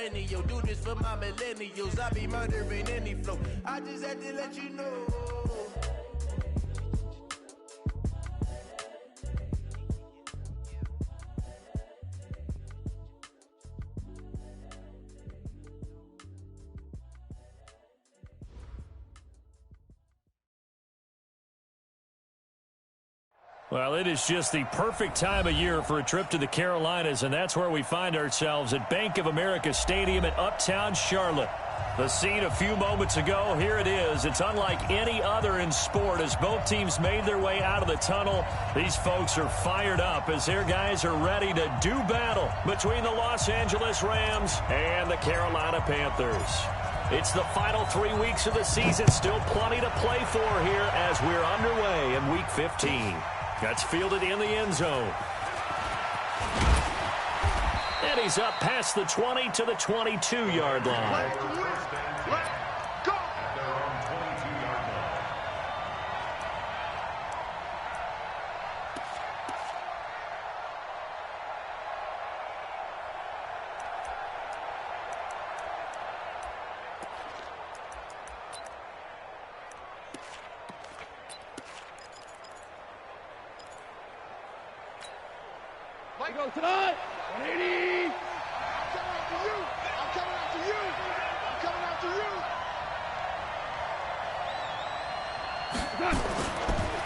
perennial. Do this for my millennials. I be murdering any flow. I just had to let you know. Well, it is just the perfect time of year for a trip to the Carolinas, and that's where we find ourselves at Bank of America Stadium in Uptown Charlotte. The scene a few moments ago, here it is. It's unlike any other in sport as both teams made their way out of the tunnel. These folks are fired up as their guys are ready to do battle between the Los Angeles Rams and the Carolina Panthers. It's the final 3 weeks of the season, still plenty to play for here as we're underway in Week 15. That's fielded in the end zone. And he's up past the 20 to the 22-yard line. Go! He goes tonight. 180. I'm coming after you. I'm coming after you. I'm coming after you.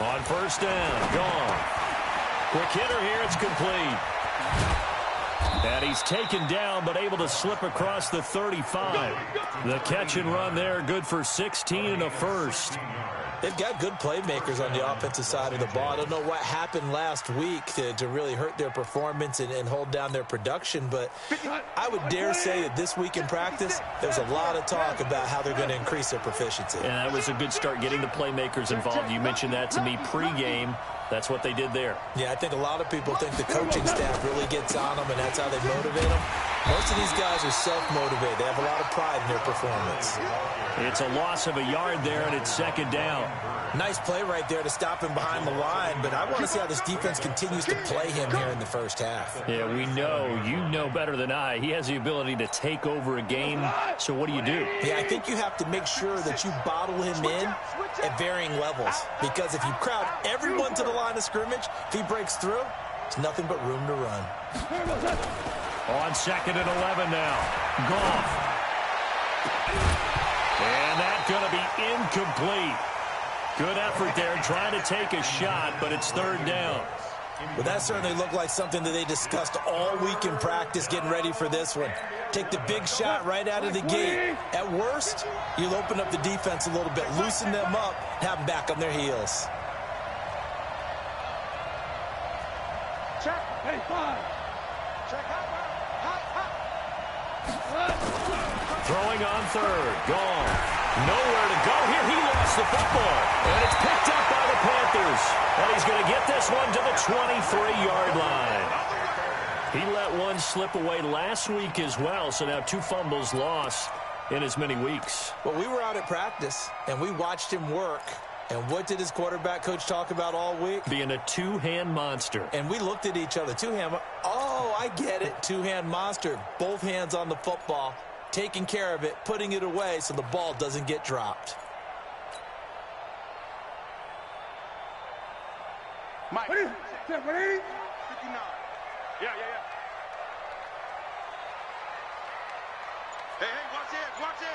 On first down, gone. Quick hitter here, it's complete. And he's taken down, but able to slip across the 35. The catch and run there, good for 16 and a first. They've got good playmakers on the offensive side of the ball. I don't know what happened last week to really hurt their performance and hold down their production, but I would dare say that this week in practice, there's a lot of talk about how they're going to increase their proficiency. And that was a good start getting the playmakers involved. You mentioned that to me pregame. That's what they did there. Yeah, I think a lot of people think the coaching staff really gets on them, and that's how they motivate them. Most of these guys are self-motivated. They have a lot of pride in their performance. It's a loss of a yard there, and it's second down. Nice play right there to stop him behind the line, but I want to see how this defense continues to play him here in the first half. Yeah, we know. You know better than I. He has the ability to take over a game, so what do you do? Yeah, I think you have to make sure that you bottle him in at varying levels, because if you crowd everyone to the line of scrimmage, if he breaks through, there's nothing but room to run. On second and 11 now. Goff. And that's going to be incomplete. Good effort there trying to take a shot, but it's third down. Well, that certainly looked like something that they discussed all week in practice getting ready for this one. Take the big shot right out of the gate. At worst, you'll open up the defense a little bit, loosen them up, have them back on their heels. Check. 85. Check hot. Throwing on third. Gone. Nowhere to go here. He lost the football. And it's picked up by the Panthers. And he's going to get this one to the 23-yard line. He let one slip away last week as well, so now 2 fumbles lost in as many weeks. Well, we were out at practice, and we watched him work. And what did his quarterback coach talk about all week? Being a two-hand monster. And we looked at each other. Two-hand. Oh, I get it. Two-hand monster. Both hands on the football, taking care of it, putting it away so the ball doesn't get dropped. Mike. 59. Yeah. Hey, watch it.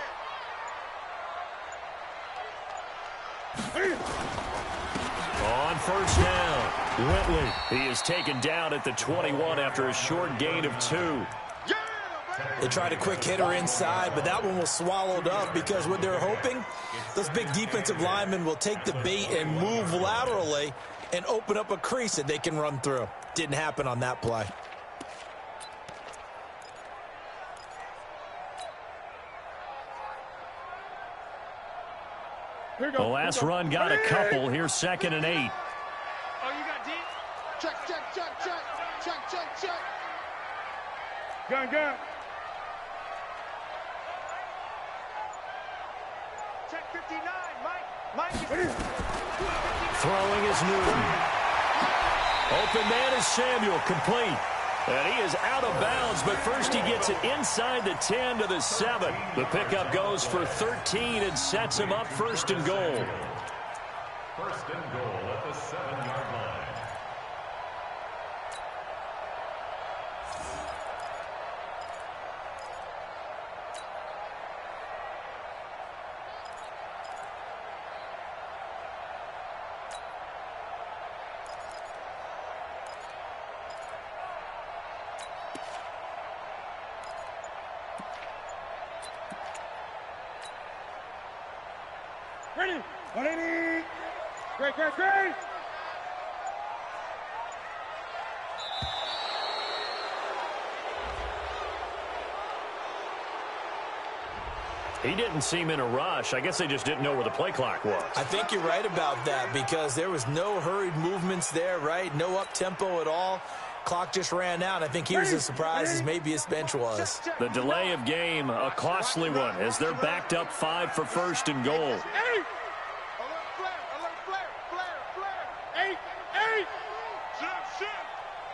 On first down, Whitley. He is taken down at the 21 after a short gain of 2. They tried a quick hitter inside, but that one was swallowed up because what they're hoping, those big defensive linemen will take the bait and move laterally and open up a crease that they can run through. Didn't happen on that play. The last run got a couple. Here's second and 8. Oh, you got deep? Check. Gun. Check 59, Mike. Throwing is Newton. Open man is Samuel, complete. And he is out of bounds, but first he gets it inside the 10 to the 7. The pickup goes for 13 and sets him up 1st and goal. 1st and goal at the 7-yard line. Ready? 180. Great. He didn't seem in a rush. I guess they just didn't know where the play clock was. I think you're right about that because there was no hurried movements there, right? No up-tempo at all. Clock just ran out. I think he was as surprised as maybe his bench was. The delay of game, a costly one, as they're backed up 5 for 1st and goal. Alert flare. 8.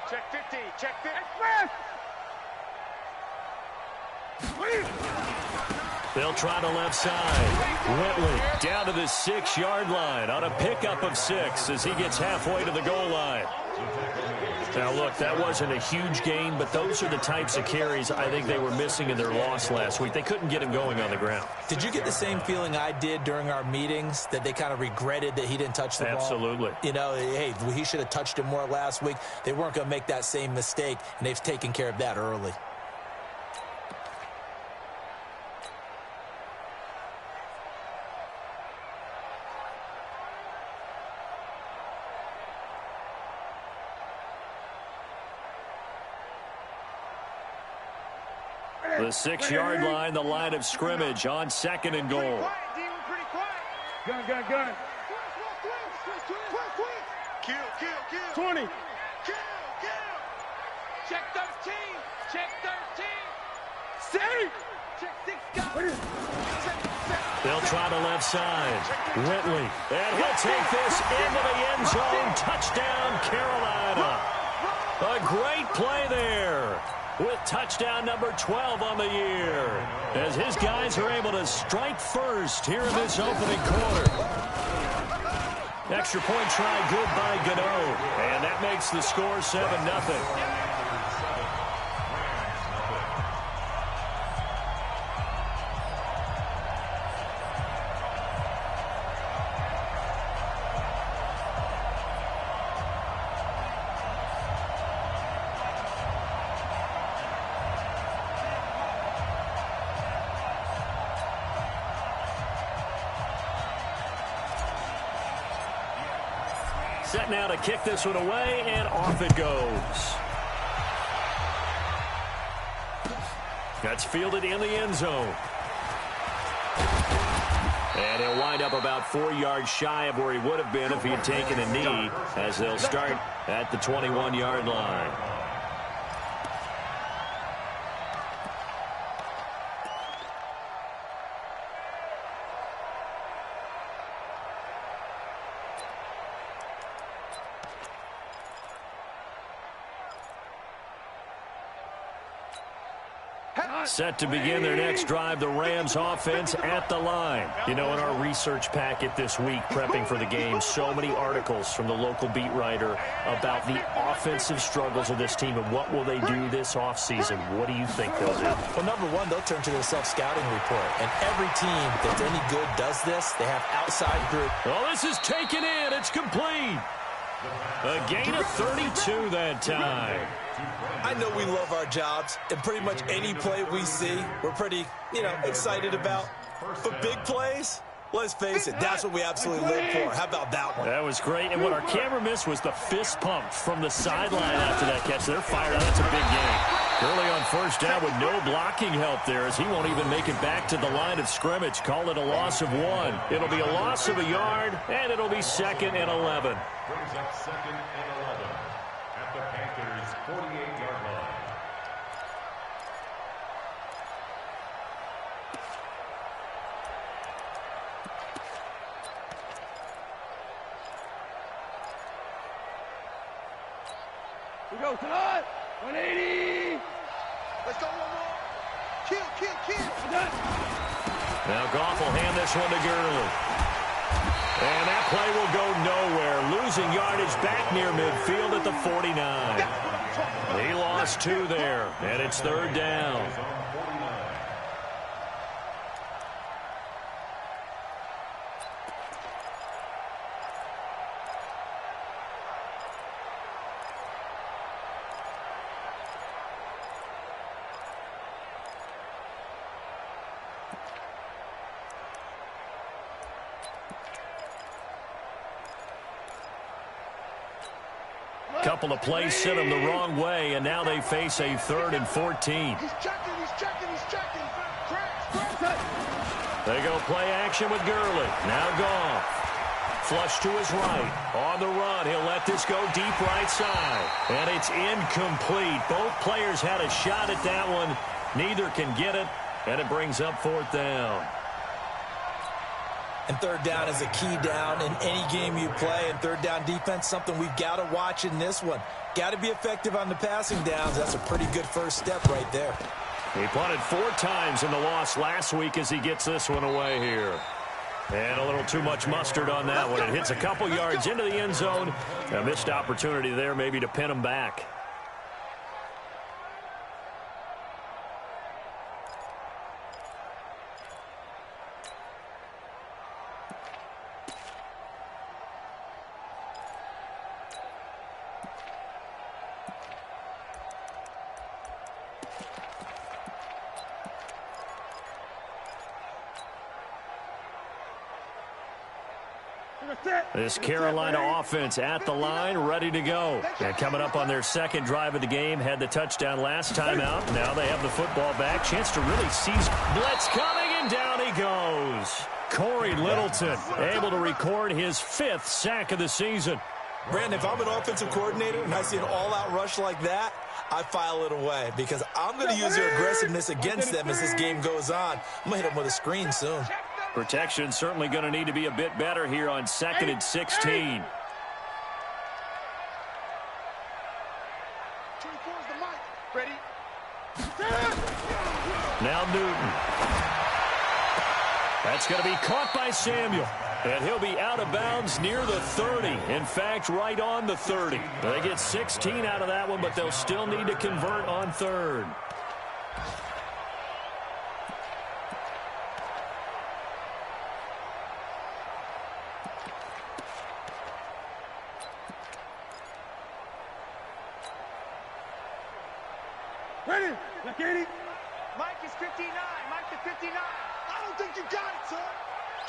Check 50. Check 50. They'll try the left side. Whitley down to the 6-yard line on a pickup of 6 as he gets halfway to the goal line. Now, look, that wasn't a huge gain, but those are the types of carries I think they were missing in their loss last week. They couldn't get him going on the ground. Did you get the same feeling I did during our meetings, that they kind of regretted that he didn't touch the ball? Absolutely. You know, hey, he should have touched it more last week. They weren't going to make that same mistake, and they've taken care of that early. The 6-yard line, the line of scrimmage on 2nd and goal. Gun. Kill. 20. Kill. Check 13. Say. Check 6 guys. They'll try the left side. Whitley. And he'll take this into the end zone. Touchdown, Carolina. A great play there, with touchdown number 12 on the year, as his guys are able to strike first here in this opening quarter. Extra point try good by Gano, and that makes the score 7-0. Set now to kick this one away, and off it goes. That's fielded in the end zone. And he'll wind up about 4 yards shy of where he would have been if he had taken a knee, as they'll start at the 21-yard line. Set to begin their next drive, the Rams offense at the line. You know, in our research packet this week, prepping for the game, so many articles from the local beat writer about the offensive struggles of this team and what will they do this offseason. What do you think they'll do? Well, number one, they'll turn to their self-scouting report. And every team that's any good does this. They have outside group. Well, this is taken in. It's complete. A gain of 32 that time. I know we love our jobs, and pretty much any play we see, we're pretty, excited about. But big plays, let's face it, that's what we absolutely live for. How about that one? That was great, and what our camera missed was the fist pump from the sideline after that catch. They're fired out. That's a big gain. Early on first down with no blocking help there, as he won't even make it back to the line of scrimmage. Call it a loss of 1. It'll be a loss of a yard, and it'll be 2nd and 11. Brings up 2nd and 11 at the Panthers' 48-yard line. We go tonight. 180. Let's go one more. Kill. Now Goff will hand this one to Gurley. And that play will go nowhere. Losing yardage back near midfield at the 49. He lost 2 there, and it's 3rd down. Couple of plays sent them the wrong way, and now they face a 3rd and 14. He's checking. They go play action with Gurley. Now Goff. Flush to his right. On the run, he'll let this go deep right side. And it's incomplete. Both players had a shot at that one. Neither can get it, and it brings up 4th down. And 3rd down is a key down in any game you play. And 3rd down defense, something we've got to watch in this one. Got to be effective on the passing downs. That's a pretty good first step right there. He punted 4 times in the loss last week as he gets this one away here. And a little too much mustard on that one. It hits a couple yards into the end zone. A missed opportunity there maybe to pin him back. This Carolina offense at the line, ready to go. And coming up on their 2nd drive of the game, had the touchdown last time out. Now they have the football back. Chance to really seize. Blitz coming, and down he goes. Corey Littleton able to record his 5th sack of the season. Brandon, if I'm an offensive coordinator and I see an all-out rush like that, I file it away because I'm going to use their aggressiveness against them as this game goes on. I'm going to hit them with a screen soon. Protection certainly going to need to be a bit better here on 2nd and 16. 24 is the mic. Ready? Now Newton. That's going to be caught by Samuel. And he'll be out of bounds near the 30. In fact, right on the 30. They get 16 out of that one, but they'll still need to convert on 3rd. Ready? Like 80. Mike is 59. Mike to 59. I don't think you got it, sir.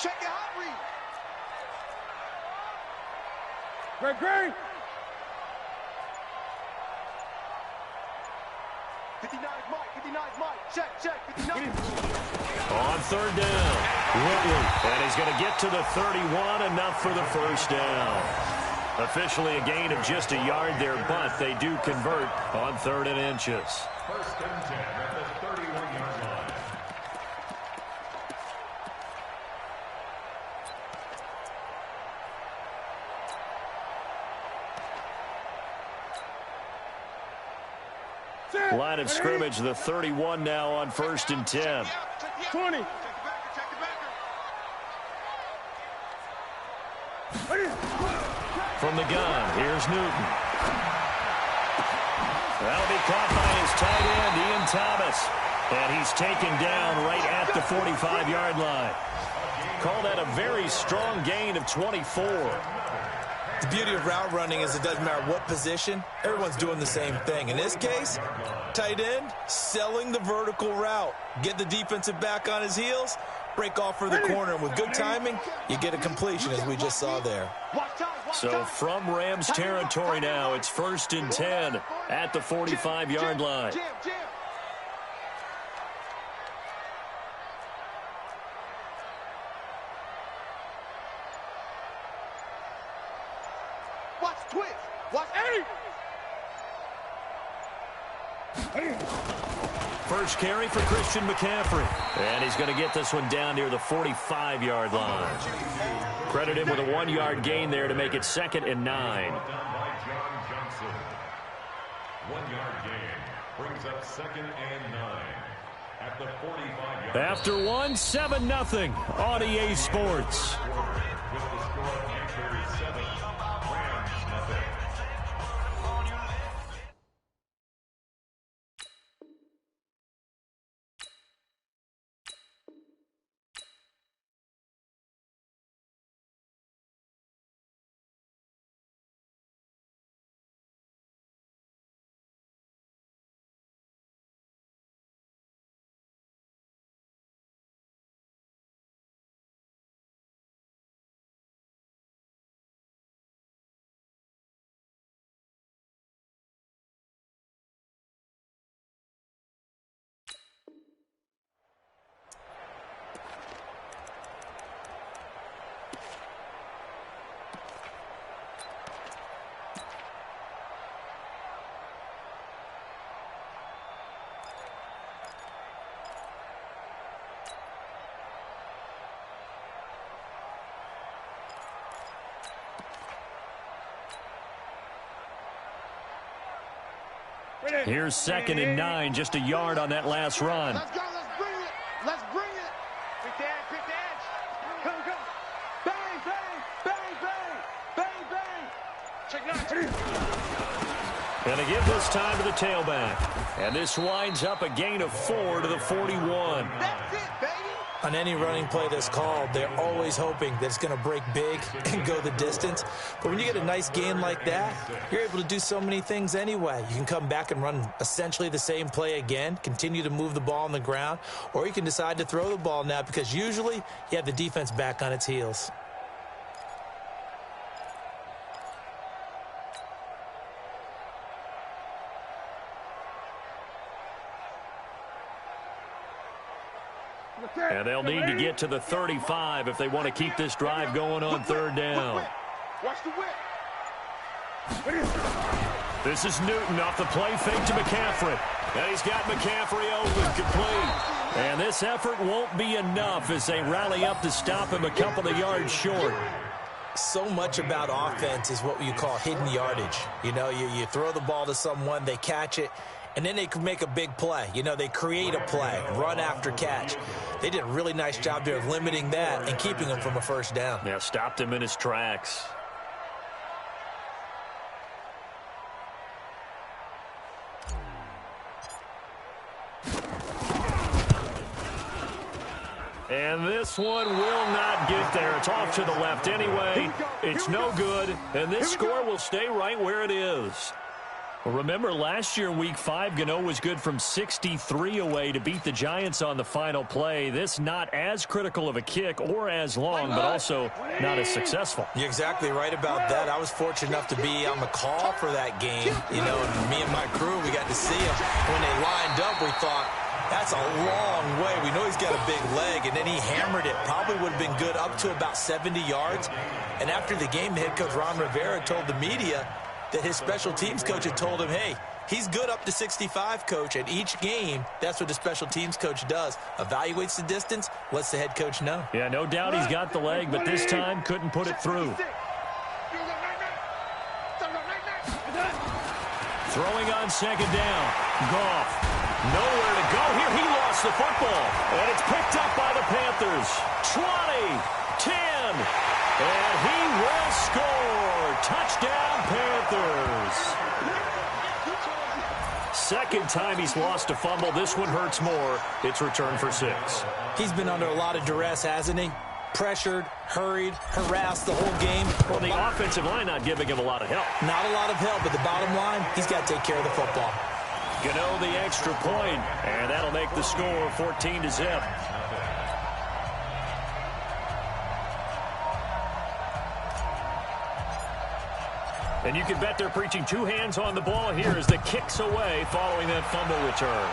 Check your hot read. Great. 59 is Mike. 59 is Mike. Check. 59. On 3rd down, Whitley. And he's going to get to the 31, enough for the 1st down. Officially a gain of just a yard there, but they do convert on 3rd and inches. 1st and 10 at the 31-yard line. Line of scrimmage, the 31 now on 1st and 10. 20. From the gun, here's Newton. That'll be caught by his tight end, Ian Thomas. And he's taken down right at the 45-yard line. Call that a very strong gain of 24. The beauty of route running is it doesn't matter what position, everyone's doing the same thing. In this case, tight end, selling the vertical route. Get the defensive back on his heels, break off for the corner. And with good timing, you get a completion, as we just saw there. So from Rams territory now, it's 1st and 10 at the 45-yard line. Watch twist. Watch 8. First carry for Christian McCaffrey. And he's going to get this one down near the 45-yard line. Credit him with a 1-yard gain there to make it 2nd and 9. 1-yard gain. Brings up 2nd and 9. At the 45-yard line. After 7-0 on EA Sports. With the score, Panthers 7, Rams nothing. Here's 2nd and 9, just a yard on that last run. Let's go, let's bring it. Let's bring it. Quick the edge, quick the edge. Come, come. Bang, bang, bang, bang, bang. Check 9. Going to give this time to the tailback. And this winds up a gain of 4 to the 41. That's it, baby. On any running play that's called, they're always hoping that it's going to break big and go the distance. But when you get a nice gain like that, you're able to do so many things anyway. You can come back and run essentially the same play again, continue to move the ball on the ground, or you can decide to throw the ball now because usually you have the defense back on its heels. And they'll need to get to the 35 if they want to keep this drive going on 3rd down. Watch the whip. This is Newton off the play fake to McCaffrey. And he's got McCaffrey open, complete. And this effort won't be enough as they rally up to stop him a couple of yards short. So much about offense is what you call hidden yardage. You know, you throw the ball to someone, they catch it, and then they can make a big play. You know, they create a play, run after catch. They did a really nice job there of limiting that and keeping him from a 1st down. Yeah, stopped him in his tracks. And this one will not get there. It's off to the left anyway. It's no good, and this score will stay right where it is. Remember, last year in Week 5, Gano was good from 63 away to beat the Giants on the final play. This not as critical of a kick or as long, but also not as successful. You're exactly right about that. I was fortunate enough to be on the call for that game. You know, and me and my crew, we got to see him. When they lined up, we thought, that's a long way. We know he's got a big leg, and then he hammered it. Probably would have been good up to about 70 yards. And after the game, the head coach, Ron Rivera, told the media that his special teams coach had told him, hey, he's good up to 65, coach. And each game, that's what the special teams coach does. Evaluates the distance, lets the head coach know. Yeah, no doubt he's got the leg, but this time couldn't put it through. Throwing on 2nd down. Goff. Nowhere to go here. He lost the football. And it's picked up by the Panthers. 20, 10, and he will score. Touchdown, Panthers. 2nd time he's lost a fumble. This one hurts more. It's returned for 6. He's been under a lot of duress, hasn't he? Pressured, hurried, harassed the whole game. Well, the offensive line not giving him a lot of help. Not a lot of help, but the bottom line, he's got to take care of the football. Gano the extra point, and that'll make the score 14-0. And you can bet they're preaching 2 hands on the ball here as the kick's away following that fumble return.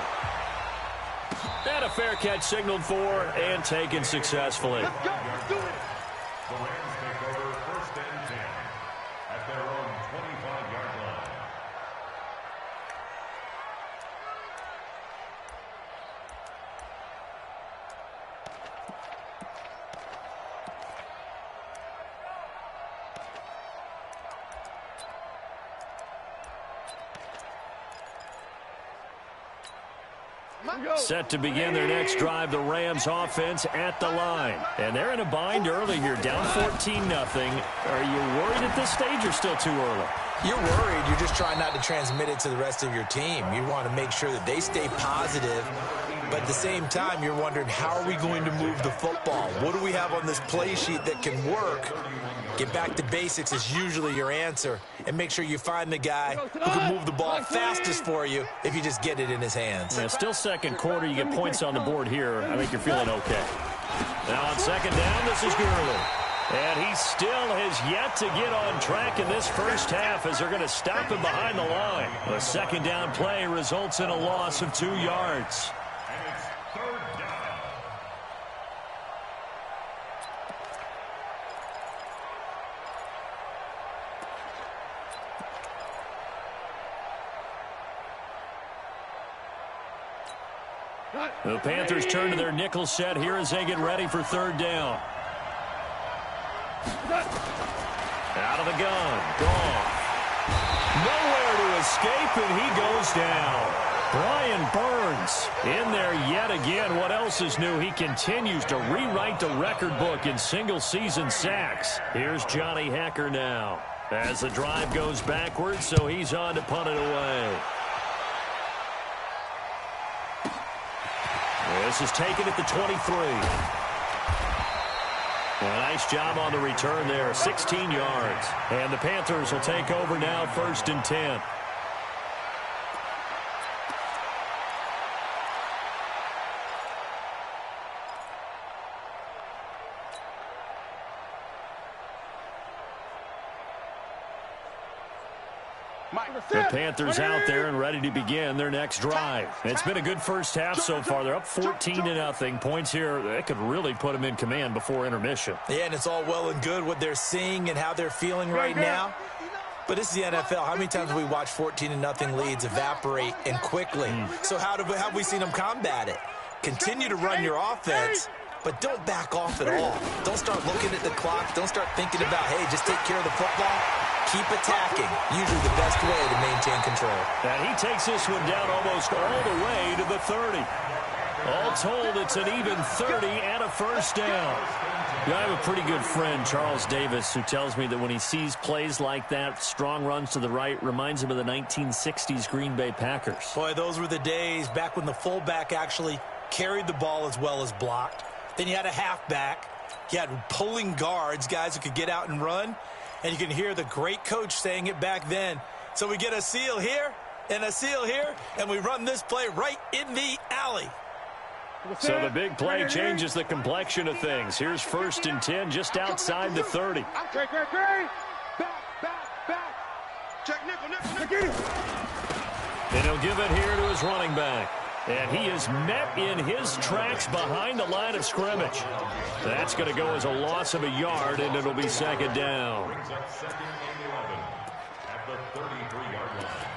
And a fair catch signaled for and taken successfully. Let's go. Let's do it. The Rams take over 1st and 10 at their own 25-yard line. Set to begin their next drive, the Rams offense at the line. And they're in a bind early here, down 14-0. Are you worried at this stage or still too early? You're worried. You're just trying not to transmit it to the rest of your team. You want to make sure that they stay positive. But at the same time, you're wondering, how are we going to move the football? What do we have on this play sheet that can work? Get back to basics is usually your answer. And make sure you find the guy who can move the ball fastest for you if you just get it in his hands. Yeah, still second quarter. You get points on the board here. I think you're feeling okay. Now on second down, this is Gurley. And he still has yet to get on track in this first half as they're going to stop him behind the line. The second down play results in a loss of 2 yards. And it's third down. The Panthers turn to their nickel set here as they get ready for third down. Out of the gun. Gone. Nowhere to escape, and he goes down. Brian Burns in there yet again. What else is new? He continues to rewrite the record book in single-season sacks. Here's Johnny Hacker now as the drive goes backwards, so he's on to punt it away. This is taken at the 23. A nice job on the return there, 16 yards. And the Panthers will take over now, 1st and 10. The Panthers out there and ready to begin their next drive. It's been a good first half so far. They're up 14-0. Points here, they could really put them in command before intermission. Yeah, and it's all well and good what they're seeing and how they're feeling right now. But this is the NFL. How many times have we watched 14-0 leads evaporate and quickly? So how have we seen them combat it? Continue to run your offense, but don't back off at all. Don't start looking at the clock. Don't start thinking about, hey, just take care of the football. Keep attacking. Usually the best way to maintain control. And he takes this one down almost all the way to the 30. All told, it's an even 30 and a first down. Yeah, I have a pretty good friend, Charles Davis, who tells me that when he sees plays like that, strong runs to the right, reminds him of the 1960s Green Bay Packers. Boy, those were the days back when the fullback actually carried the ball as well as blocked. Then you had a halfback. You had pulling guards, guys who could get out and run. And you can hear the great coach saying it back then. So we get a seal here and a seal here, and we run this play right in the alley. So the big play changes the complexion of things. Here's 1st and 10 just outside the 30. Back. Check nickel. And he'll give it here to his running back. And he is met in his tracks behind the line of scrimmage. That's going to go as a loss of a yard, and it'll be second down. Brings up 2nd and 11 at the 33-yard line.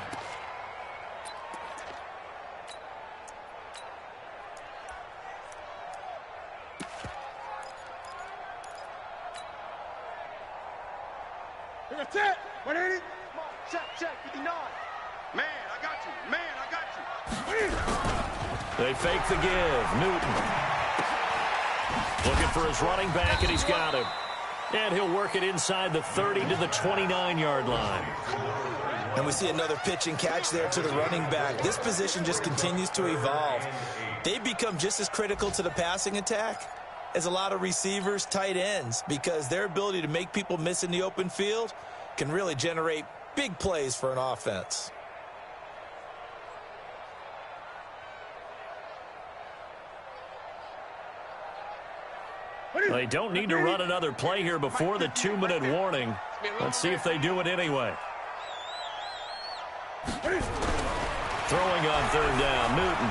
That's it. 180. Check, 59. Man, I got you. They fake the give. Newton looking for his running back, and he's got him. And he'll work it inside the 30 to the 29-yard line. And we see another pitch and catch there to the running back. This position just continues to evolve. They become just as critical to the passing attack as a lot of receivers, tight ends, because their ability to make people miss in the open field can really generate big plays for an offense. They don't need to run another play here before the 2-minute warning. Let's see if they do it anyway. Throwing on third down, Newton.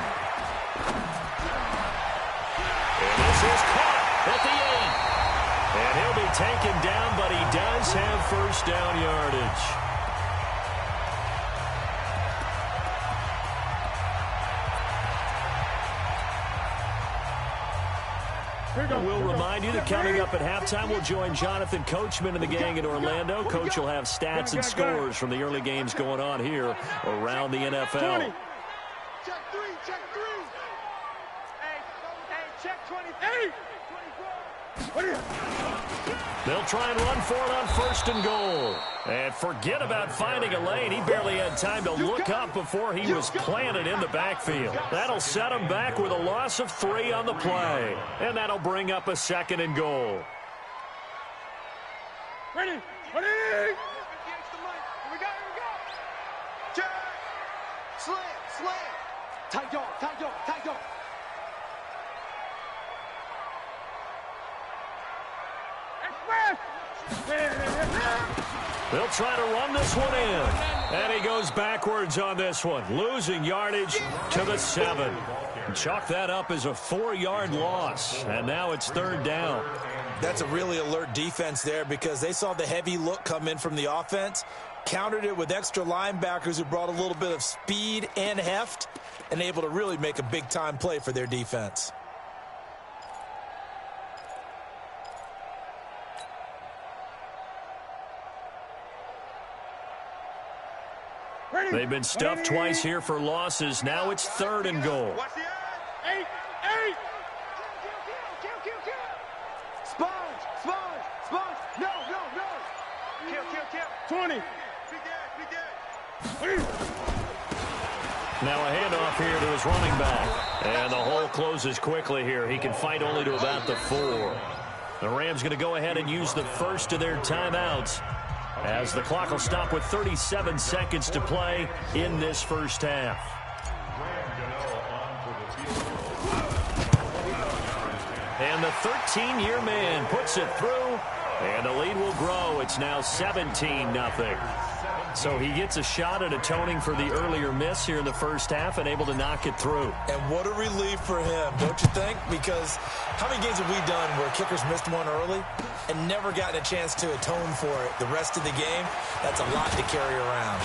And this is caught at the end. And he'll be taken down, but he does have first down yardage. We'll remind you that coming up at halftime, we'll join Jonathan Coachman and the gang in Orlando. Coach will have stats and scores from the early games going on here around the NFL. Check three. Check 28. 24. They'll try and run for it on 1st and goal. And forget about finding a lane. He barely had time to look up before he was planted in the backfield. That'll set him back with a loss of 3 on the play. And that'll bring up a 2nd and goal. Ready. Ready. Here we go. Check. Slam. Tight dog. They'll try to run this one in. And he goes backwards on this one, losing yardage to the 7. Chalk that up as a 4-yard loss. And now it's 3rd down. That's a really alert defense there because they saw the heavy look come in from the offense, countered it with extra linebackers who brought a little bit of speed and heft, and able to really make a big-time play for their defense. They've been stuffed twice here for losses. Now it's 3rd and goal. Watch the eye. 8. Sponge. No. Kill. 20. Big edge. Now a handoff here to his running back. And the hole closes quickly here. He can fight only to about the 4. The Rams going to go ahead and use the first of their timeouts, as the clock will stop with 37 seconds to play in this first half. And the 13-year man puts it through, and the lead will grow. It's now 17-0. So he gets a shot at atoning for the earlier miss here in the first half and able to knock it through. And what a relief for him, don't you think? Because how many games have we done where kickers missed one early and never gotten a chance to atone for it the rest of the game? That's a lot to carry around.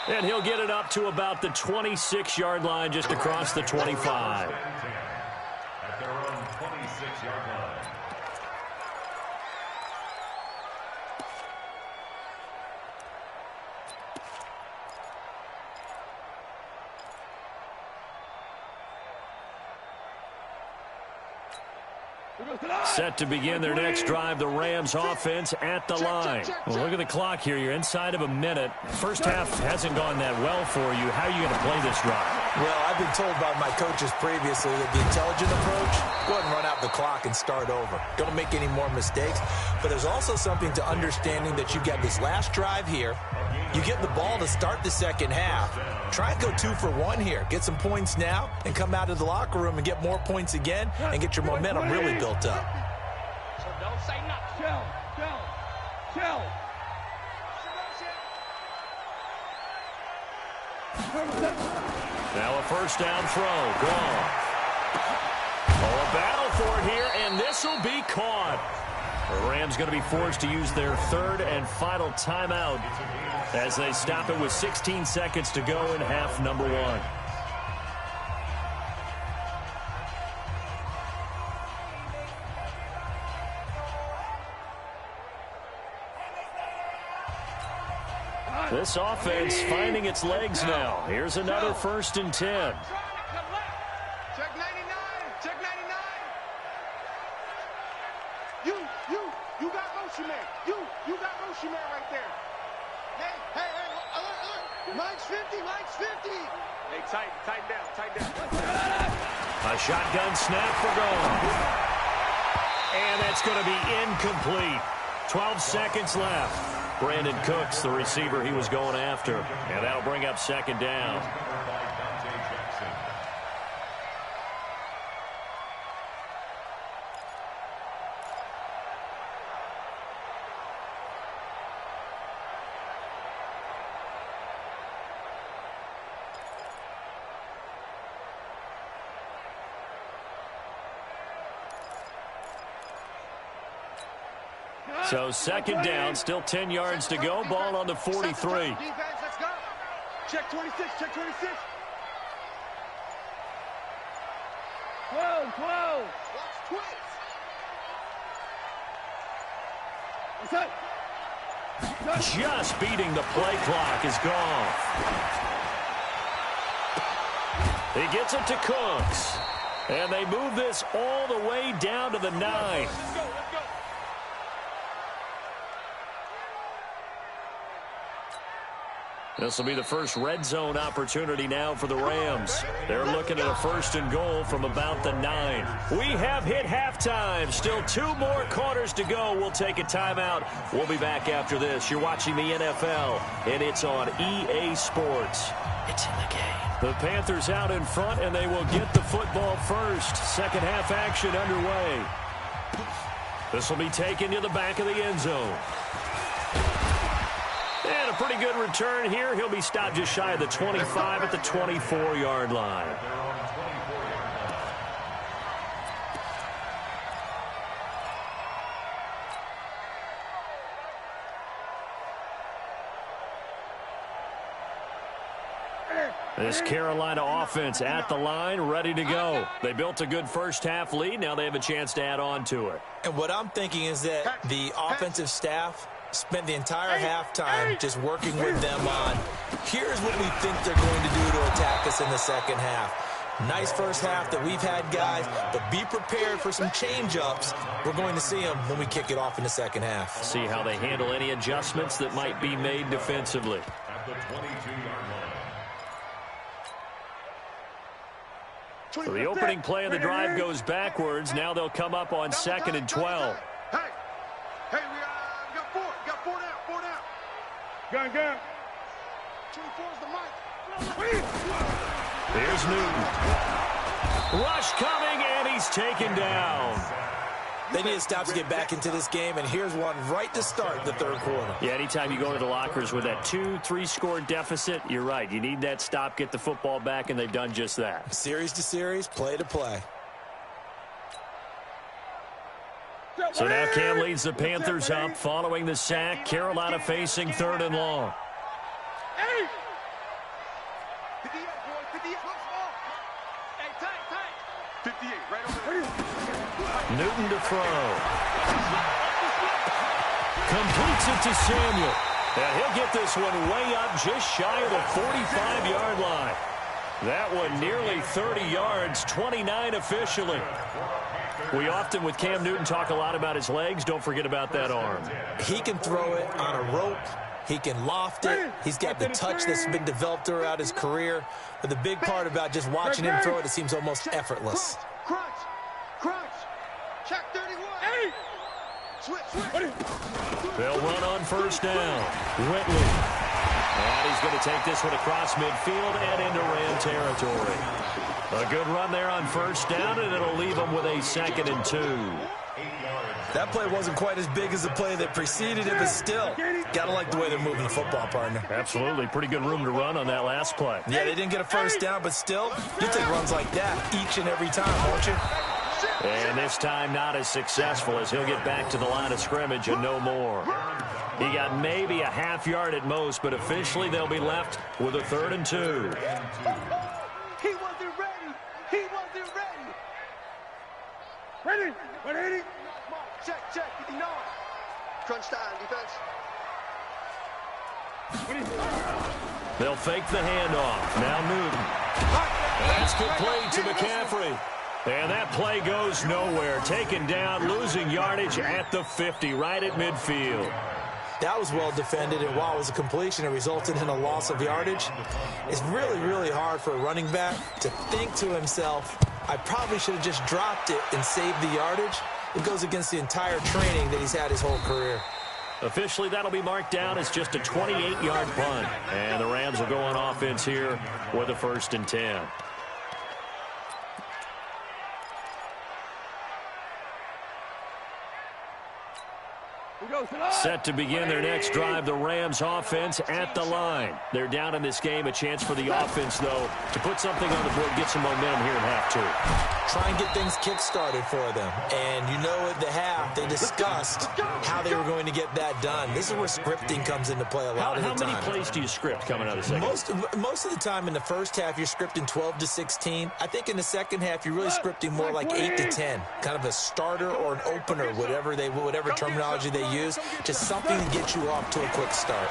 And he'll get it up to about the 26-yard line, just across the 25. At their own 26-yard line. Set to begin their next drive, the Rams offense at the line. Well, look at the clock here. You're inside of a minute. First half hasn't gone that well for you. How are you going to play this drive? Well, I've been told by my coaches previously that the intelligent approach, go ahead and run out the clock and start over. Don't make any more mistakes. But there's also something to understanding that you got this last drive here. You get the ball to start the second half. Try and go 2 for 1 here. Get some points now and come out of the locker room and get more points again and get your momentum really built up. So don't say nothing. Chill. Now a first down throw. Gone. Oh, a battle for it here, and this will be caught. The Rams going to be forced to use their 3rd and final timeout as they stop it with 16 seconds to go in half number 1. This offense finding its legs now. Here's another 1st and 10. Check 99. Check 99. You got motion man. You got motion man right there. Hey, alert. Mine's 50. Hey, tighten down. A shotgun snap for goal. And that's going to be incomplete. 12 seconds left. Brandon Cooks, the receiver he was going after. And that'll bring up 2nd down. So 2nd down, still 10 yards to go. Ball on the 43. Defense, let's go. Check 26. 12. Watch twins. What's that? Just beating the play clock is gone. He gets it to Cooks. And they move this all the way down to the 9. Let's go. This will be the first red zone opportunity now for the Rams. They're looking at a 1st and goal from about the 9. We have hit halftime. Still 2 more quarters to go. We'll take a timeout. We'll be back after this. You're watching the NFL, and it's on EA Sports. It's in the game. The Panthers out in front, and they will get the football first. Second half action underway. This will be taken to the back of the end zone. And a pretty good return here. He'll be stopped just shy of the 25 at the 24-yard line. This Carolina offense at the line, ready to go. They built a good first-half lead. Now they have a chance to add on to it. And what I'm thinking is that the offensive staff spent the entire halftime just working with them on, here's what we think they're going to do to attack us in the second half. Nice first half that we've had, guys, but be prepared for some change-ups. We're going to see them when we kick it off in the second half. See how they handle any adjustments that might be made defensively. At the 22-yard line. So the opening play of the drive goes backwards. Now they'll come up on 2nd and 12. Hey, we got 4. Got 4 down. Gun. 24 is the mic. Here's Newton. Rush coming, and he's taken down. They need to stop to get back into this game, and here's one right to start the third quarter. Yeah, anytime you go into the lockers with that 2-3 score deficit, you're right. You need that stop, get the football back, and they've done just that. Series to series, play to play. So now Cam leads the Panthers up following the sack. Carolina facing 3rd and long. 58, boy. 58. Look small. Hey, tight. 58, right over there. Newton to throw. Completes it to Samuel. And he'll get this one way up just shy of the 45-yard line. That one nearly 30 yards, 29 officially. We often, with Cam Newton, talk a lot about his legs. Don't forget about that arm. He can throw it on a rope. He can loft it. He's got the touch that's been developed throughout his career. But the big part about just watching him throw it, it seems almost effortless. Crunch. Check 31. Hey. Switch. They'll run on 1st down. Whitley. And he's going to take this one across midfield and into Ram territory. A good run there on 1st down, and it'll leave them with a 2nd and 2. That play wasn't quite as big as the play that preceded it, but still, got to like the way they're moving the football, partner. Absolutely. Pretty good room to run on that last play. Yeah, they didn't get a 1st down, but still, you take runs like that each and every time, won't you? And this time not as successful as he'll get back to the line of scrimmage and no more. He got maybe a half yard at most, but officially they'll be left with a 3rd and 2. He wasn't ready. Ready. 180. Check. 59. Crunch time, defense. They'll fake the handoff. Now Newton. That's good play to McCaffrey. And that play goes nowhere. Taken down, losing yardage at the 50, right at midfield. That was well defended, and while it was a completion, it resulted in a loss of yardage. It's really, really hard for a running back to think to himself, I probably should have just dropped it and saved the yardage. It goes against the entire training that he's had his whole career. Officially, that'll be marked down as just a 28-yard punt. And the Rams will go on offense here with a 1st and 10. Set to begin their next drive, the Rams offense at the line. They're down in this game. A chance for the offense, though, to put something on the board, get some momentum here in half 2. Try and get things kick-started for them. And you know at the half, they discussed how they were going to get that done. This is where scripting comes into play a lot of the time. How many plays do you script coming out of the second? Most of the time in the first half, you're scripting 12 to 16. I think in the second half, you're really scripting more like 8 to 10. Kind of a starter or an opener, whatever terminology they use. Just something to get you off to a quick start.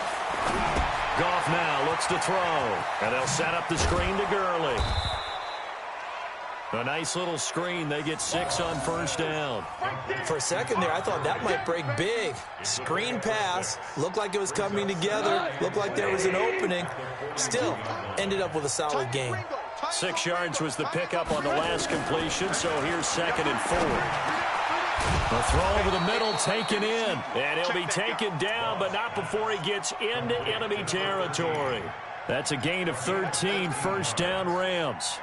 Goff now looks to throw. And they'll set up the screen to Gurley. A nice little screen. They get 6 on first down. For a second there, I thought that might break big. Screen pass. Looked like it was coming together. Looked like there was an opening. Still, ended up with a solid game. 6 yards was the pickup on the last completion, so here's 2nd and 4. The throw over the middle taken in. And he'll be taken down, but not before he gets into enemy territory. That's a gain of 13, first down Rams.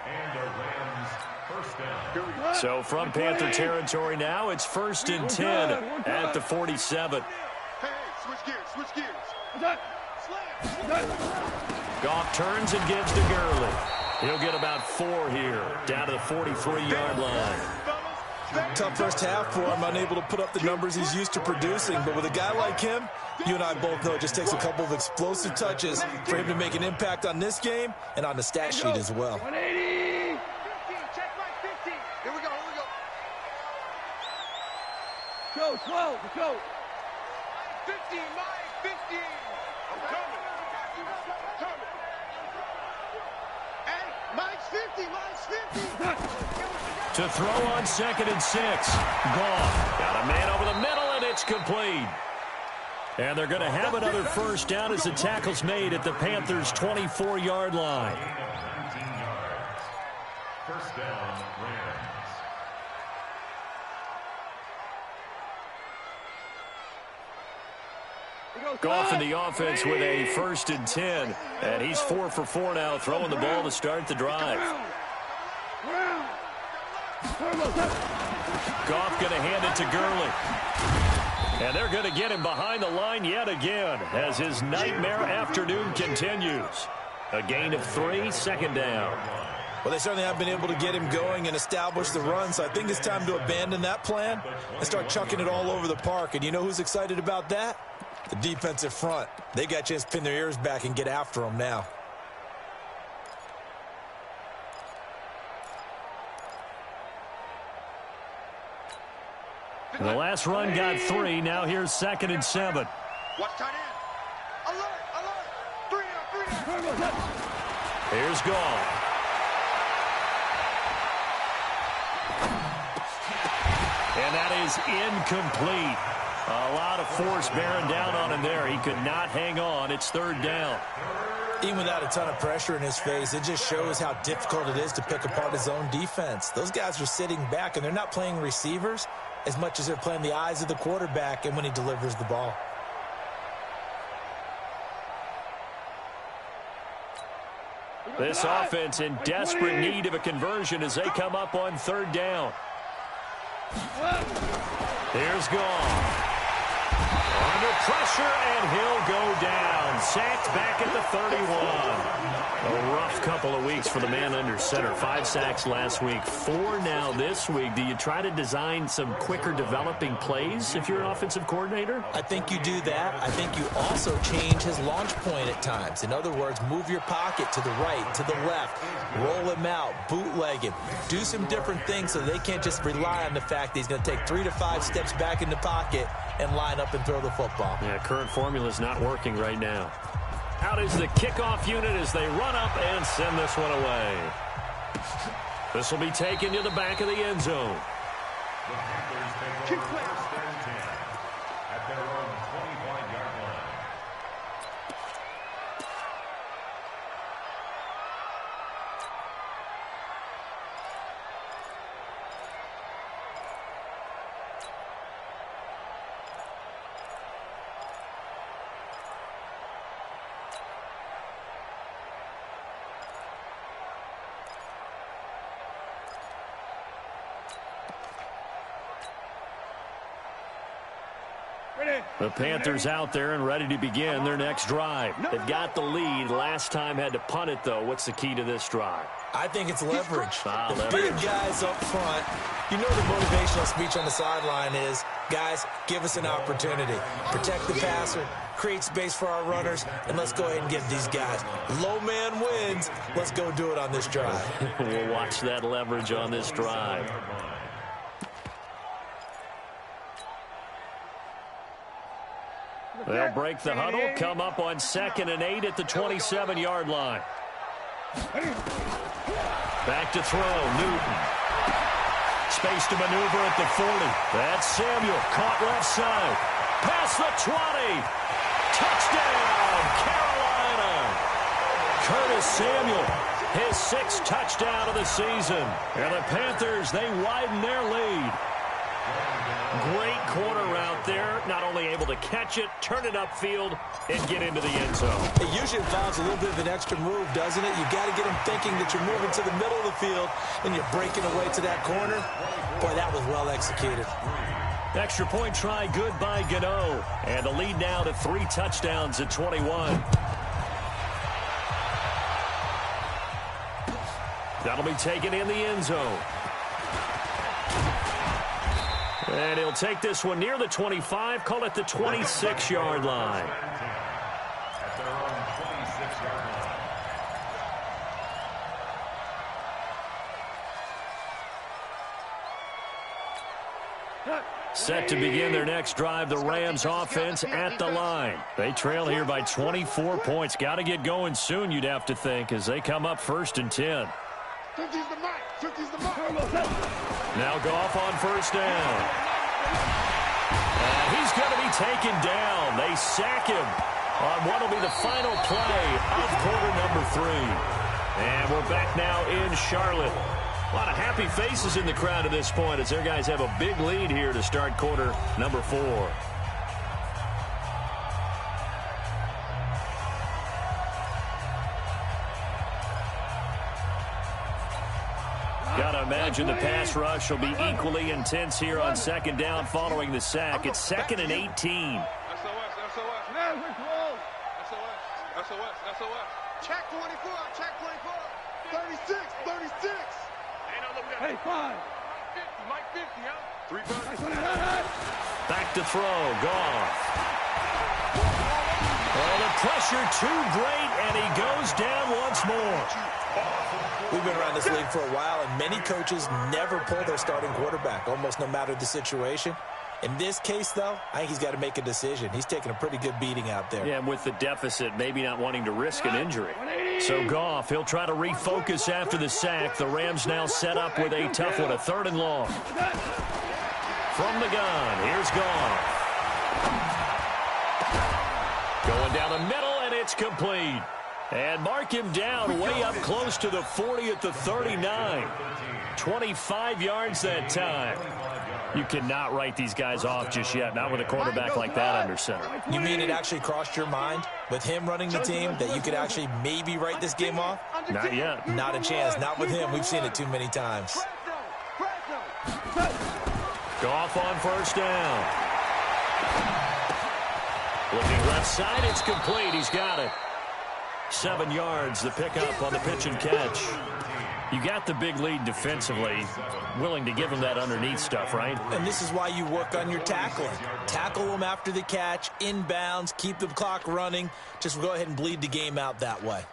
So from Panther territory now, it's 1st and 10 at the 47. Hey, switch gears. Goff turns and gives to Gurley. He'll get about 4 here, down to the 43-yard line. Tough first half for him, unable to put up the numbers he's used to producing. But with a guy like him, you and I both know it just takes a couple of explosive touches for him to make an impact on this game and on the stat sheet as well. 180. 15, check my 15. Here we go. Go, 12, go. 15, Mike, 15. I'm coming. Hey, Mike's 50. To throw on 2nd and 6. Goff got a man over the middle, and it's complete. And they're going to have another first down as the tackle's made at the Panthers' 24-yard line. 19 yards. First down, Rams. Goff in the offense with a 1st and 10. And he's 4 for 4 now, throwing the ball to start the drive. Goff going to hand it to Gurley. And they're going to get him behind the line yet again as his nightmare afternoon continues. A gain of 3, 2nd down. Well, they certainly have been able to get him going and establish the run, so I think it's time to abandon that plan and start chucking it all over the park. And you know who's excited about that? The defensive front. They got a chance to pin their ears back and get after him now. The last run got 3. Now here's 2nd and 7. Watch tight end. Alert. 3 out. Here's Goff. And that is incomplete. A lot of force bearing down on him there. He could not hang on. It's 3rd down. Even without a ton of pressure in his face, it just shows how difficult it is to pick apart his own defense. Those guys are sitting back, and they're not playing receivers as much as they're playing the eyes of the quarterback and when he delivers the ball. This offense in desperate need of a conversion as they come up on 3rd down. Here's Goff. Under pressure, and he'll go down. Sacked back at the 31. A rough couple of weeks for the man under center. 5 sacks last week, 4 now this week. Do you try to design some quicker developing plays if you're an offensive coordinator? I think you do that. I think you also change his launch point at times. In other words, move your pocket to the right, to the left, roll him out, bootleg him. Do some different things so they can't just rely on the fact that he's going to take 3 to 5 steps back in the pocket and line up and throw the football. Yeah, current formula is not working right now. Out is the kickoff unit as they run up and send this one away. This will be taken to the back of the end zone. The Panthers take over 1st and 10 at their own 25-yard line. The Panthers out there and ready to begin their next drive. They've got the lead. Last time had to punt it, though. What's the key to this drive? I think it's leverage. The Leverage. big guys up front. You know the motivational speech on the sideline is, guys, give us an opportunity. Protect the passer, create space for our runners, and let's go ahead and get these guys. Low man wins. Let's go do it on this drive. We'll watch that leverage on this drive. They'll break the huddle, come up on 2nd and 8 at the 27-yard line. Back to throw, Newton. space to maneuver at the 40. That's Samuel, caught left side. Past the 20. Touchdown, Carolina. Curtis Samuel, his 6th touchdown of the season. And the Panthers, they widen their lead. Great corner route there. Not only able to catch it, turn it upfield, and get into the end zone. It usually involves a little bit of an extra move, doesn't it? You've got to get them thinking that you're moving to the middle of the field and you're breaking away to that corner. Boy, that was well executed. Extra point try good by Gano. And the lead now to 3 touchdowns at 21. That'll be taken in the end zone. And he'll take this one near the 25, call it the 26-yard line. At their own 26-yard line. Set to begin their next drive, the Rams offense at the line. They trail here by 24 points. Got to get going soon, you'd have to think, as they come up 1st and 10. 50's the mark. 50's the mark. Now Goff on 1st down. And he's going to be taken down. They sack him on what will be the final play of quarter number 3. And we're back now in Charlotte. A lot of happy faces in the crowd at this point as their guys have a big lead here to start quarter number 4. Got to imagine the pass rush will be equally intense here on 2nd down following the sack. It's 2nd and 18. SOS. Check 24. Check 24. 36. 36. Hey, 5. Mike 50, huh? 3 Back to throw. Goff. Oh, the pressure too great, and he goes down once more. We've been around this league for a while, and many coaches never pull their starting quarterback, almost no matter the situation. In this case, though, I think he's got to make a decision. He's taking a pretty good beating out there. Yeah, and with the deficit, maybe not wanting to risk an injury. So Goff, he'll try to refocus after the sack. The Rams now set up with a tough one, a 3rd and long. From the gun, here's Goff. Going down the middle, and it's complete. And mark him down way up close to the 40 at the 39. 25 yards that time. You cannot write these guys off just yet, not with a quarterback like that under center. You mean it actually crossed your mind with him running the team that you could actually maybe write this game off? Not yet. Not a chance. Not with him. We've seen it too many times. Goff on 1st down. Looking left side, it's complete. He's got it. 7 yards, the pickup on the pitch and catch. You got the big lead defensively, willing to give him that underneath stuff, right? And this is why you work on your tackling. Tackle them after the catch, inbounds, keep the clock running. Just go ahead and bleed the game out that way.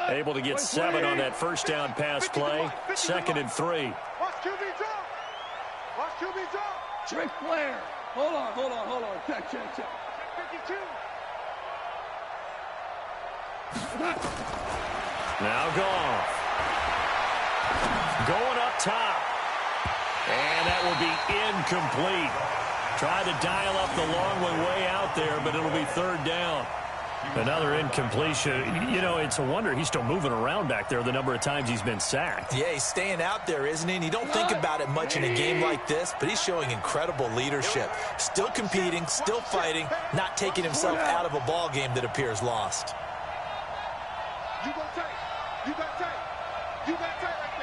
Able to get 7 on that 1st down pass play. 2nd and 3. Watch QB drop. Watch QB drop. Ric Flair. Hold on. Check. 52. Now Goff. Going up top. And that will be incomplete. Try to dial up the long one way out there, but it'll be 3rd down. Another incompletion. You know, it's a wonder he's still moving around back there the number of times he's been sacked. Yeah, he's staying out there, isn't he? And you don't think about it much in a game like this, but he's showing incredible leadership. Still competing, still fighting, not taking himself out of a ball game that appears lost. You got tight. You got tight. You got tight right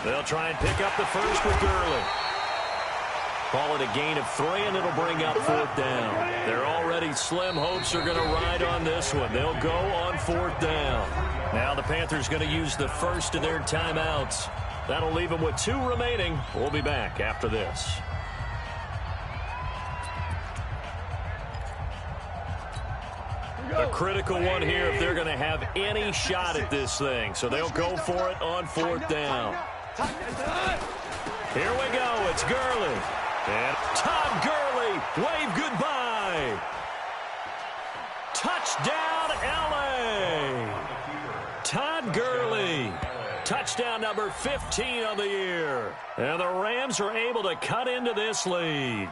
there. They'll try and pick up the first with Gurley. Call it a gain of 3, and it'll bring up 4th down. They're already slim hopes are going to ride on this one. They'll go on 4th down. Now the Panthers going to use the first of their timeouts. That'll leave them with 2 remaining. We'll be back after this. A critical one here if they're going to have any shot at this thing. So they'll go for it on 4th down. Here we go. It's Gurley. And Todd Gurley, wave goodbye. Touchdown, Todd Gurley. Touchdown number 15 on the year. And the Rams are able to cut into this lead.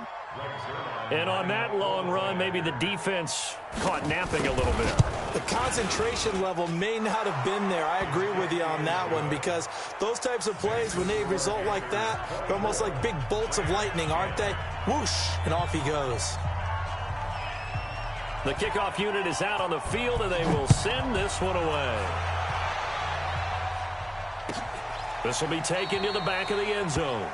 And on that long run, maybe the defense caught napping a little bit. The concentration level may not have been there. I agree with you on that one, because those types of plays, when they result like that, they're almost like big bolts of lightning, aren't they? Whoosh, and off he goes. The kickoff unit is out on the field, and they will send this one away. This will be taken to the back of the end zone.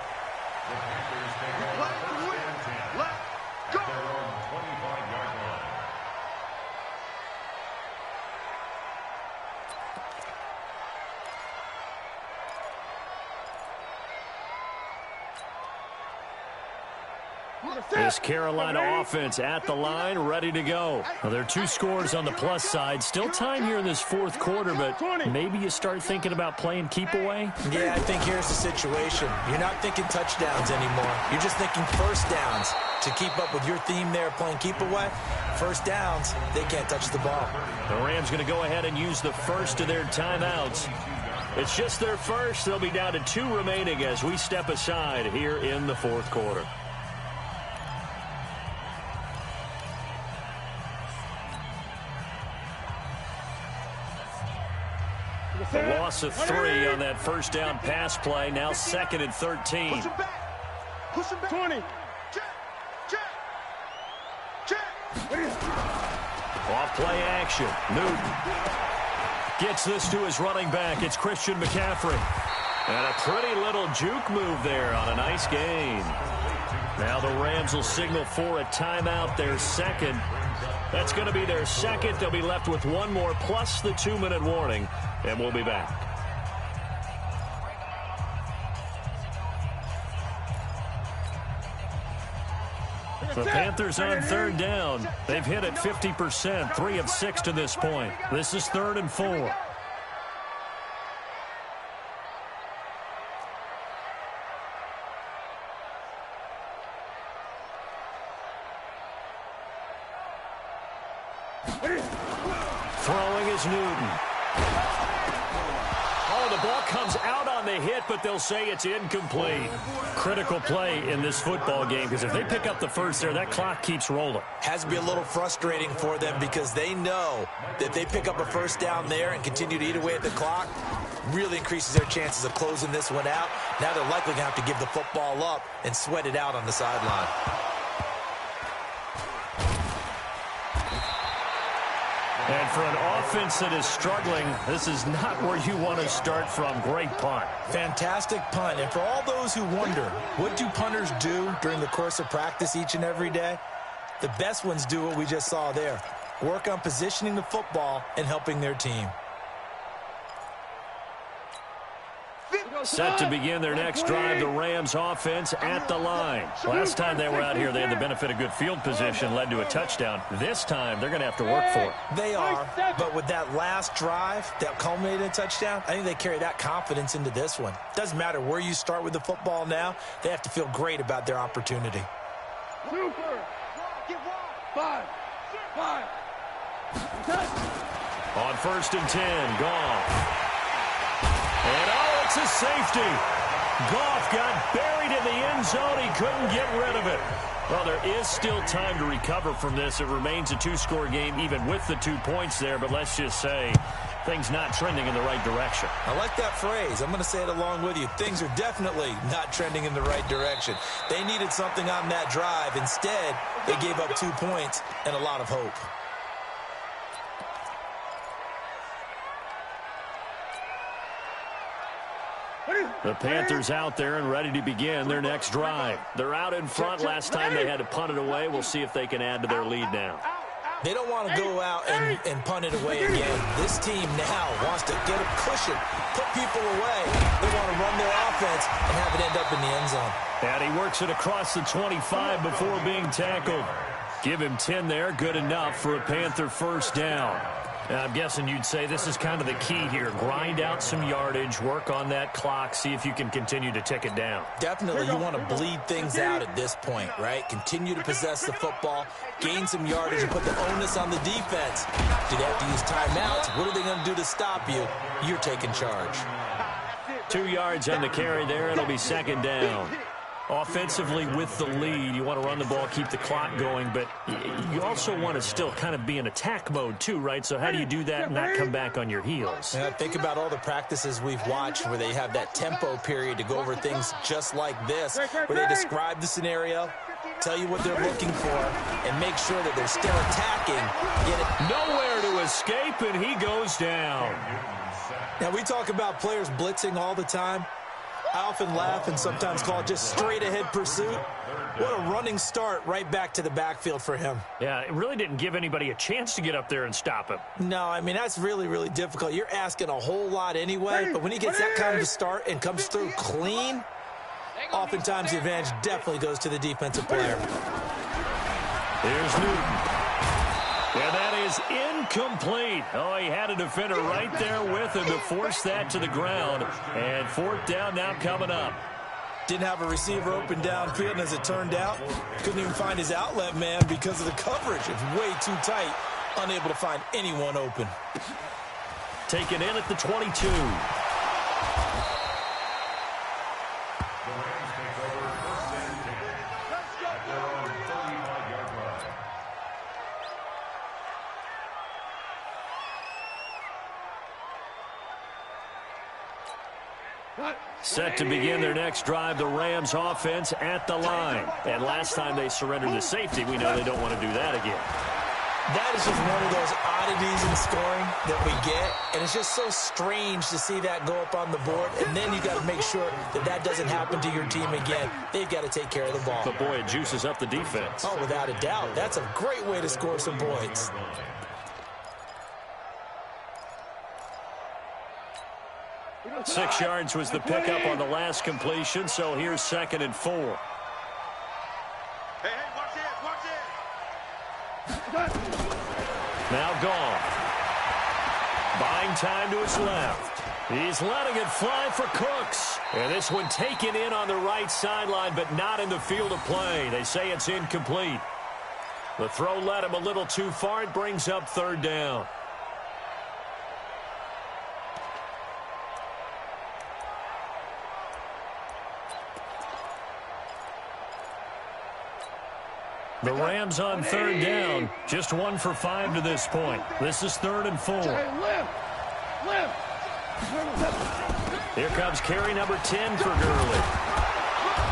This Carolina offense at the line, ready to go. Well, there are 2 scores on the plus side. Still time here in this fourth quarter, but maybe you start thinking about playing keep away? Yeah, I think here's the situation. You're not thinking touchdowns anymore. You're just thinking first downs. To keep up with your theme there, playing keep away, first downs, they can't touch the ball. The Rams going to go ahead and use the first of their timeouts. It's just their first. They'll be down to 2 remaining as we step aside here in the fourth quarter. The loss of 3 on that first down pass play. Now 2nd and 13. Push him back. Push him back. 20. Off play action. Newton gets this to his running back. It's Christian McCaffrey. And a pretty little juke move there on a nice gain. Now the Rams will signal for a timeout, their second. That's going to be their second. They'll be left with 1 more plus the 2-minute warning. And we'll be back. The Panthers on 3rd down. They've hit it 50%, 3 of 6 to this point. This is 3rd and 4. Throwing is Newton. Oh, the ball comes out on the hit, but they'll say it's incomplete. Critical play in this football game, because if they pick up the first there, that clock keeps rolling. Has to be a little frustrating for them, because they know that if they pick up a first down there and continue to eat away at the clock, really increases their chances of closing this one out. Now they're likely going to have to give the football up and sweat it out on the sideline. And for an offense that is struggling, this is not where you want to start from. Great punt. Fantastic punt. And for all those who wonder, what do punters do during the course of practice each and every day? The best ones do what we just saw there. Work on positioning the football and helping their team. Set to begin their next drive, the Rams offense at the line. Last time they were out here, they had the benefit of good field position, led to a touchdown. This time, they're going to have to work for it. They are, but with that last drive that culminated in a touchdown, I think they carry that confidence into this one. Doesn't matter where you start with the football now, they have to feel great about their opportunity. Super. 5. On 1st and 10, Goff. And oh, it's a safety. Goff got buried in the end zone. He couldn't get rid of it. Well, there is still time to recover from this. It remains a 2-score game, even with the 2 points there. But let's just say things not trending in the right direction. I like that phrase. I'm going to say it along with you. Things are definitely not trending in the right direction. They needed something on that drive. Instead, they gave up 2 points and a lot of hope. The Panthers out there and ready to begin their next drive. They're out in front. Last time they had to punt it away. We'll see if they can add to their lead now. They don't want to go out and punt it away again. This team now wants to get a cushion, put people away. They want to run their offense and have it end up in the end zone. And he works it across the 25 before being tackled. Give him 10 there. Good enough for a Panther first down. I'm guessing you'd say this is kind of the key here. Grind out some yardage, work on that clock, see if you can continue to tick it down. Definitely, you want to bleed things out at this point, right? Continue to possess the football, gain some yardage, and put the onus on the defense. Do they have to use timeouts? What are they going to do to stop you? You're taking charge. 2 yards on the carry there. It'll be second down. Offensively with the lead, you want to run the ball, keep the clock going, but you also want to still kind of be in attack mode too, right? So how do you do that and not come back on your heels? Yeah, think about all the practices we've watched where they have that tempo period to go over things just like this, where they describe the scenario, tell you what they're looking for, and make sure that they're still attacking. Nowhere to escape, and he goes down. Now, we talk about players blitzing all the time. I often laugh and sometimes call it just straight-ahead pursuit. What a running start right back to the backfield for him. Yeah, it really didn't give anybody a chance to get up there and stop him. No, I mean, that's really, really difficult. You're asking a whole lot anyway, but when he gets that kind of a start and comes through clean, oftentimes the advantage definitely goes to the defensive player. Here's Newton. Yeah, that is incomplete. Oh, he had a defender right there with him to force that to the ground. And fourth down now coming up. Didn't have a receiver open downfield, and as it turned out, couldn't even find his outlet man because of the coverage. It's way too tight, unable to find anyone open. Taken in at the 22. Set to begin their next drive, the Rams offense at the line. And last time they surrendered the safety, we know they don't want to do that again. That is just one of those oddities in scoring that we get, and it's just so strange to see that go up on the board, and then you got to make sure that that doesn't happen to your team again. They've got to take care of the ball. But, boy, it juices up the defense. Oh, without a doubt. That's a great way to score some points. Six yards was the pickup on the last completion, so here's 2nd and 4. Hey, watch it. Now gone. Buying time to his left. He's letting it fly for Cooks. And this one taken in on the right sideline, but not in the field of play. They say it's incomplete. The throw led him a little too far. It brings up 3rd down. The Rams on 3rd down, just 1 for 5 to this point. This is 3rd and 4. Here comes carry number 10 for Gurley.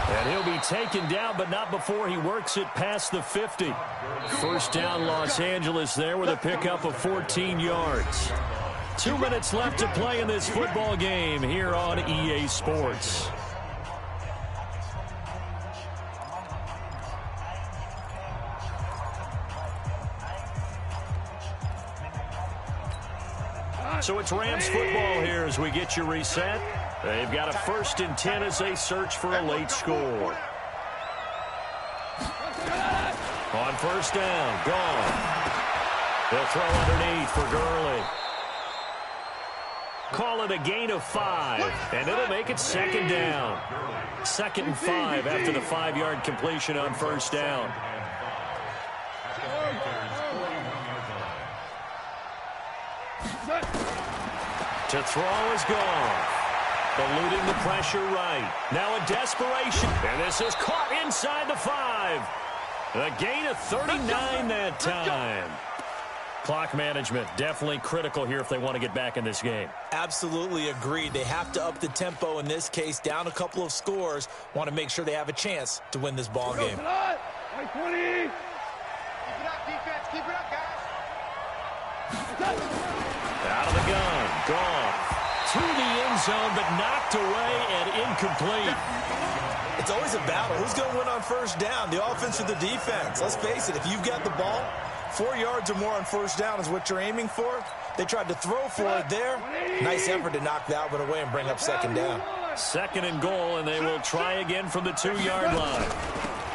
And he'll be taken down, but not before he works it past the 50. First down, Los Angeles there with a pickup of 14 yards. 2 minutes left to play in this football game here on EA Sports. So it's Rams football here as we get you reset. They've got a 1st and 10 as they search for a late score. On 1st down, gone. They'll throw underneath for Gurley. Call it a gain of 5, and it'll make it 2nd down. 2nd and 5 after the 5-yard completion on 1st down. To throw is gone. Eluding the pressure right. Now in desperation. And this is caught inside the 5. A gain of 39 that time. Clock management definitely critical here if they want to get back in this game. Absolutely agreed. They have to up the tempo in this case, down a couple of scores. Want to make sure they have a chance to win this ball game. 20. Keep it up, defense. Keep it up, guys. Out of the gun. Gone. To the end zone, but knocked away and incomplete. It's always a battle. Who's going to win on 1st down, the offense or the defense? Let's face it, if you've got the ball, 4 yards or more on 1st down is what you're aiming for. They tried to throw for it there. Nice effort to knock that one away and bring up 2nd down. 2nd and goal, and they will try again from the 2-yard line.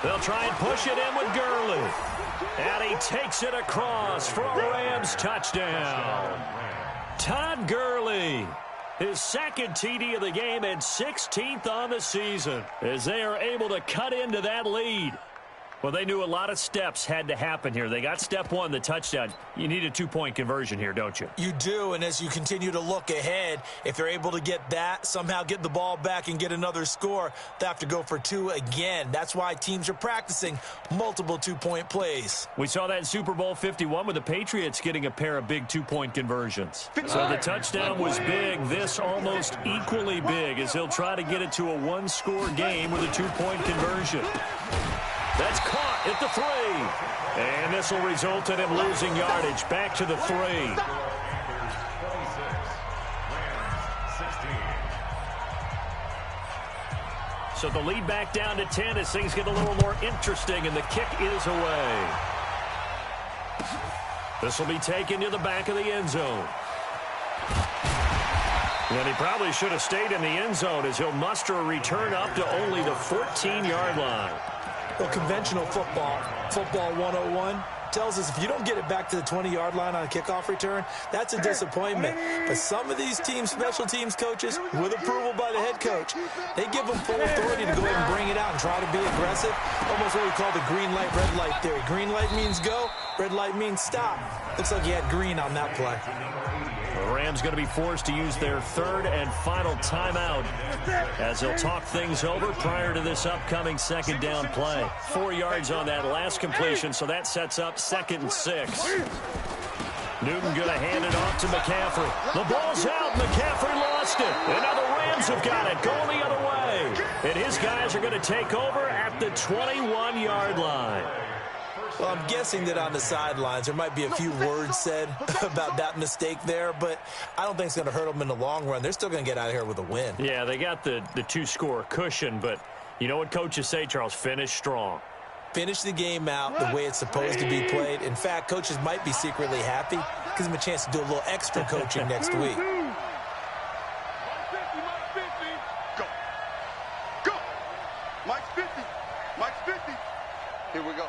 They'll try and push it in with Gurley. And he takes it across for a Rams touchdown. Todd Gurley, his second TD of the game and 16th on the season, as they are able to cut into that lead. Well, they knew a lot of steps had to happen here. They got step one, the touchdown. You need a two-point conversion here, don't you? You do, and as you continue to look ahead, if they're able to get that, somehow get the ball back and get another score, they have to go for two again. That's why teams are practicing multiple two-point plays. We saw that in Super Bowl 51 with the Patriots getting a pair of big two-point conversions. So the touchdown was big. This almost equally big as he'll try to get it to a one-score game with a two-point conversion. That's caught at the 3. And this will result in him losing yardage. Back to the 3. So the lead back down to 10 as things get a little more interesting, and the kick is away. This will be taken to the back of the end zone. And he probably should have stayed in the end zone as he'll muster a return up to only the 14-yard line. Well, conventional football 101, tells us if you don't get it back to the 20-yard line on a kickoff return, that's a disappointment. But some of these teams, special teams coaches, with approval by the head coach, they give them full authority to go ahead and bring it out and try to be aggressive. Almost what we call the green light, red light theory. Green light means go, red light means stop. Looks like he had green on that play. The Rams going to be forced to use their third and final timeout as they'll talk things over prior to this upcoming second down play. 4 yards on that last completion, so that sets up 2nd and 6. Newton going to hand it off to McCaffrey. The ball's out. McCaffrey lost it. And now the Rams have got it going the other way. And his guys are going to take over at the 21-yard line. Well, I'm guessing that on the sidelines there might be a few words said about that mistake there, but I don't think it's going to hurt them in the long run. They're still going to get out of here with a win. Yeah, they got the two-score cushion, but you know what coaches say, Charles? Finish strong. Finish the game out the way it's supposed to be played. In fact, coaches might be secretly happy. Gives them a chance to do a little extra coaching next week. Go. Go. Mike's 50. Mike's 50. Here we go.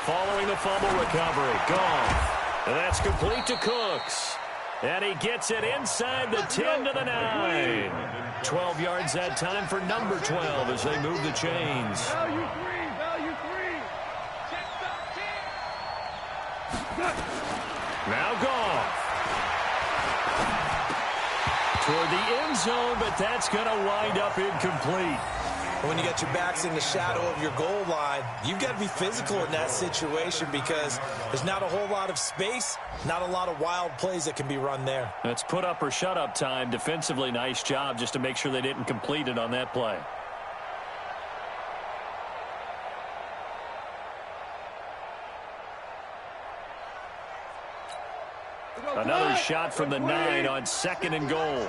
Following the fumble recovery, Goff. And that's complete to Cooks. And he gets it inside the 10 to the 9. 12 yards that time for number 12 as they move the chains. Value 3, value 3. Now Goff. Toward the end zone, but that's going to wind up incomplete. When you got your backs in the shadow of your goal line, you've got to be physical in that situation because there's not a whole lot of space, not a lot of wild plays that can be run there. That's put up or shut up time. Defensively, nice job just to make sure they didn't complete it on that play. Another shot from the 9 on 2nd and goal.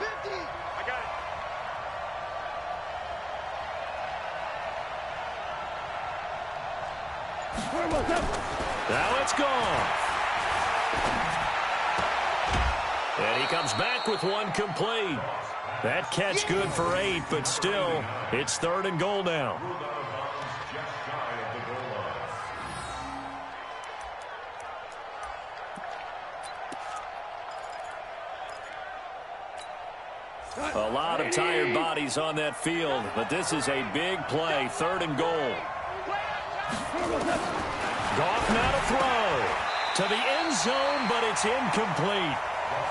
Now it's gone. And he comes back with one complete. That catch good for 8, but still, it's 3rd and goal now. A lot of tired bodies on that field, but this is a big play. 3rd and goal. Goff now to throw to the end zone, but it's incomplete.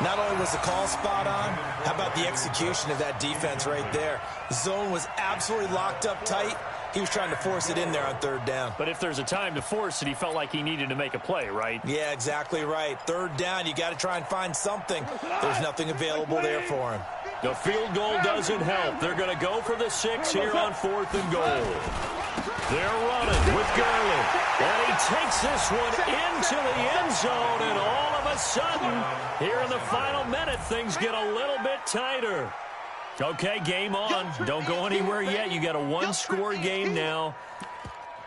Not only was the call spot on, how about the execution of that defense right there? The zone was absolutely locked up tight. He was trying to force it in there on 3rd down. But if there's a time to force it, he felt like he needed to make a play, right? Yeah, exactly right. 3rd down, you got to try and find something. There's nothing available there for him. The field goal doesn't help. They're going to go for the 6 here on 4th and goal. They're running with Gurley. And he takes this one into the end zone, and all of a sudden, here in the final minute, things get a little bit tighter. Okay, game on. Don't go anywhere yet. You got a one-score game now.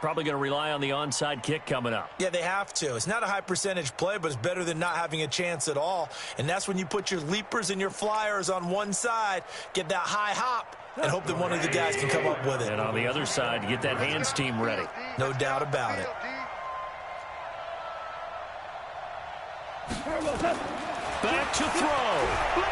Probably going to rely on the onside kick coming up. Yeah, they have to. It's not a high-percentage play, but it's better than not having a chance at all. And that's when you put your leapers and your flyers on one side, get that high hop, and hope that one of the guys can come up with it. And on the other side, get that hands team ready. No doubt about it. Back to throw.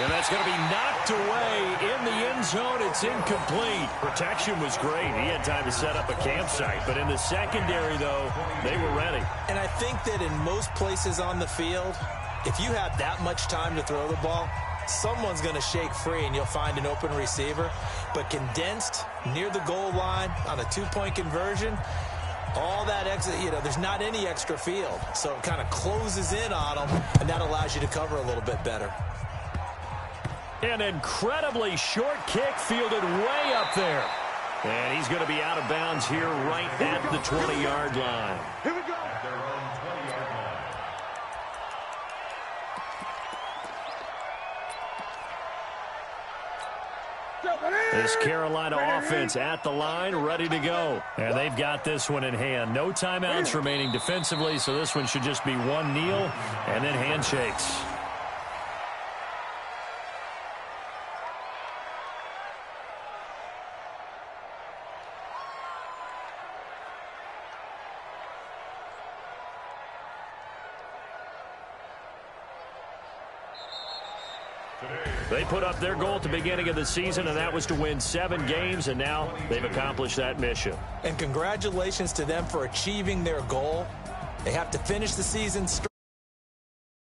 And that's going to be knocked away in the end zone. It's incomplete. Protection was great. He had time to set up a campsite. But in the secondary, though, they were ready. And I think that in most places on the field, if you have that much time to throw the ball, someone's going to shake free and you'll find an open receiver. But condensed near the goal line on a two-point conversion, all that extra, there's not any extra field. So it kind of closes in on them, and that allows you to cover a little bit better. An incredibly short kick fielded way up there. And he's going to be out of bounds here right at the 20-yard line. Here we go. At their own 20-yard line. This Carolina offense at the line, ready to go. And they've got this one in hand. No timeouts remaining defensively, so this one should just be one kneel and then handshakes. They put up their goal at the beginning of the season, and that was to win 7 games, and now they've accomplished that mission. And congratulations to them for achieving their goal. They have to finish the season strong.